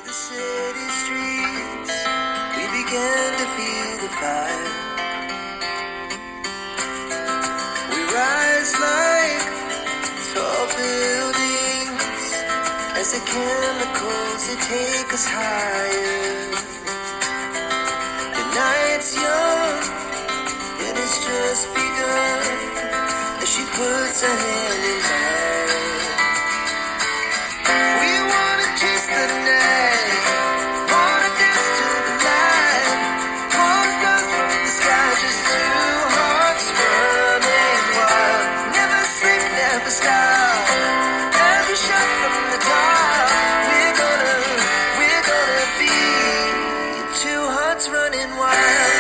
the city streets, we began to feel the fire. We rise like tall buildings as the chemicals they take us higher. The night's young and it's just begun as she puts her hand in mine. We wanna chase the night, wanna dance to the light, wanna stars from the sky, just two hearts running wild. Never sleep, never stop, every shot from the top. We're gonna be two hearts running wild.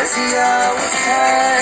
The hours pass.